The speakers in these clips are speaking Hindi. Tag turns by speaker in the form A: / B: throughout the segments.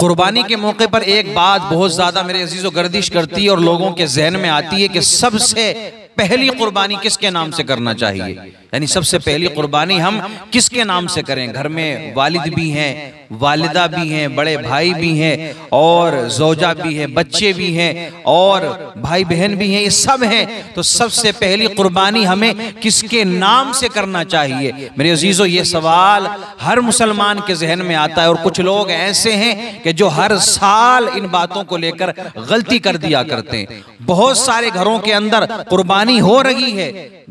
A: कुर्बानी के मौके पर एक बात बहुत ज्यादा मेरे अजीजों गर्दिश करती है और लोगों के जहन में आती है कि सबसे पहली कुर्बानी किसके नाम से करना चाहिए, यानी सबसे पहली कुर्बानी हम किसके नाम से करें। घर में वालिद भी हैं, वालिदा भी हैं, बड़े भाई भी हैं और जोजा भी है, बच्चे भी हैं और भाई बहन भी हैं, ये सब हैं। तो सबसे पहली कुर्बानी हमें किसके नाम से करना चाहिए। मेरे अजीजों, ये सवाल हर मुसलमान के जहन में आता है और कुछ लोग ऐसे हैं कि जो हर साल इन बातों को लेकर गलती कर दिया करते हैं। बहुत सारे घरों के अंदर कुर्बानी हो रही है,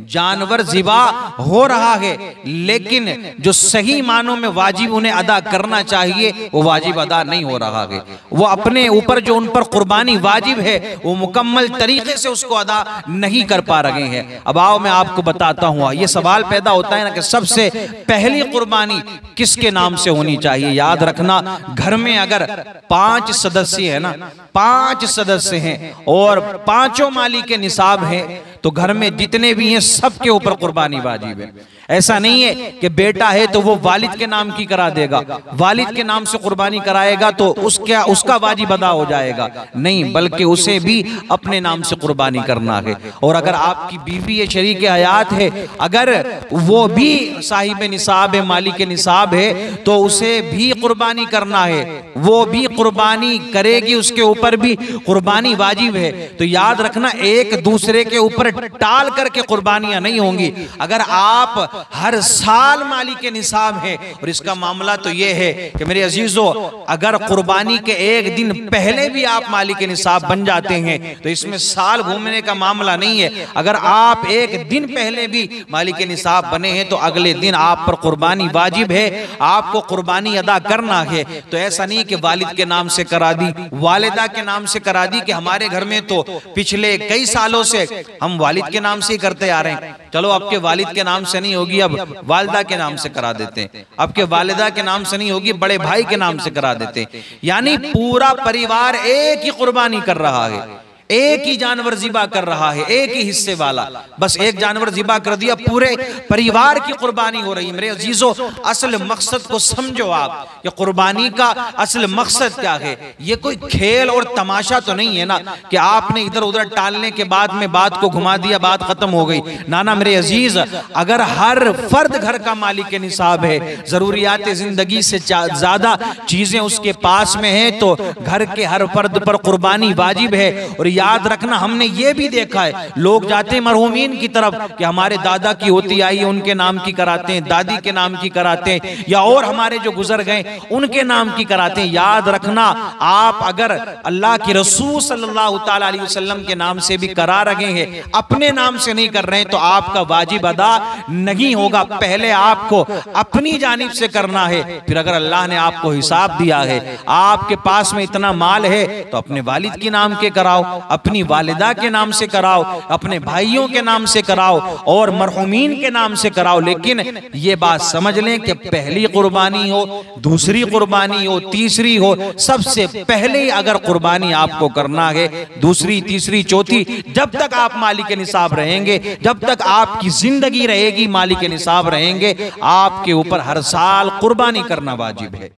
A: जानवर ज़िबा हो रहा है, लेकिन जो सही मानों में वाजिब उन्हें अदा करना चाहिए वो वाजिब अदा नहीं हो रहा है। वो अपने ऊपर जो उन पर कुर्बानी वाजिब है वो मुकम्मल तरीके से उसको अदा नहीं कर पा रहे हैं। अब आओ मैं आपको बताता हूँ, ये सवाल पैदा होता है ना कि सबसे पहली कुर्बानी किसके नाम से होनी चाहिए। याद रखना, घर में अगर 5 सदस्य है ना, 5 सदस्य हैं और पांचों माली के निसाब हैं, तो घर में जितने भी हैं सबके ऊपर कुर्बानी वाजिब है। ऐसा नहीं है कि बेटा है तो वो वालिद के नाम की करा देगा, वालिद के नाम से कुर्बानी कराएगा तो उसका वाजिब अदा हो जाएगा, नहीं, बल्कि उसे भी अपने नाम से कुर्बानी करना है। और अगर आपकी बीवी है, शरीक हयात है, अगर वो भी साहिब निसाब है, मालिक निसाब है, तो उसे भी कुर्बानी करना है, वो भी कुर्बानी करेगी, उसके ऊपर भी कुर्बानी वाजिब है। तो याद रखना, एक दूसरे के ऊपर टाल करके कुर्बानियां नहीं होंगी। अगर आप हर साल मालिक के निसाब है, और इसका मामला तो यह है कि मेरे अजीजों, अगर कुर्बानी के एक दिन पहले भी आप मालिक के निसाब बन जाते हैं तो इसमें साल घूमने का मामला नहीं है। अगर आप एक दिन पहले भी मालिक के निसाब बने हैं तो अगले दिन आप पर कुर्बानी वाजिब है, आपको कुर्बानी अदा करना है। तो ऐसा नहीं कि वालिद के नाम से करा दी, वालिदा के नाम से करा दी, कि हमारे घर में तो पिछले कई सालों से हम वालिद के नाम से ही करते आ रहे हैं, चलो आपके वालिद के नाम से नहीं होगी, अब वालिदा के नाम से करा देते हैं, आपके वालिदा के नाम से नहीं होगी, बड़े भाई के नाम से करा देते हैं। यानी पूरा परिवार एक ही कुर्बानी कर रहा है, एक ही जानवर ज़िबा कर रहा है, एक ही हिस्से वाला, बस एक जानवर ज़िबा कर दिया, पूरे परिवार की कुर्बानी हो रही है। मेरे अजीजों, असल मकसद को समझो आप, ये कुर्बानी का असल मकसद क्या है। ये कोई खेल और तमाशा तो नहीं है ना कि आपने इधर उधर टालने के बाद में बात को घुमा दिया, बात खत्म हो गई। ना मेरे अजीज, अगर हर फर्द घर का मालिक के निसाब है, जरूरियात जिंदगी से ज्यादा चीजें उसके पास में है, तो घर के हर फर्द पर कुर्बानी वाजिब है। और याद रखना, हमने ये भी देखा है, लोग जाते मरहूमीन की तरफ कि हमारे दादा की होती आई है उनके नाम की कराते हैं, दादी के नाम की कराते हैं, या और हमारे जो गुजर गए उनके नाम की कराते हैं। याद रखना, आप अगर अल्लाह के रसूल सल्लल्लाहु ताला अलैहि वसल्लम के नाम से भी करा रहे हैं, अपने नाम से नहीं कर रहे हैं, तो आपका वाजिब अदा नहीं होगा। पहले आपको अपनी जानिब से करना है, फिर अगर अल्लाह ने आपको हिसाब दिया है, आपके पास में इतना माल है, तो अपने वालिद के नाम के कराओ, अपनी वालिदा के नाम से कराओ, अपने भाइयों के नाम से कराओ और मरहूमीन के नाम से कराओ। लेकिन ये बात समझ लें कि पहली कुर्बानी हो, दूसरी कुर्बानी हो, तीसरी हो, सबसे पहले अगर कुर्बानी आपको करना है, दूसरी, तीसरी, चौथी, जब तक आप मालिक के निसाब रहेंगे, जब तक आपकी जिंदगी रहेगी, मालिक के निसाब रहेंगे, आपके ऊपर हर साल कुर्बानी करना वाजिब है।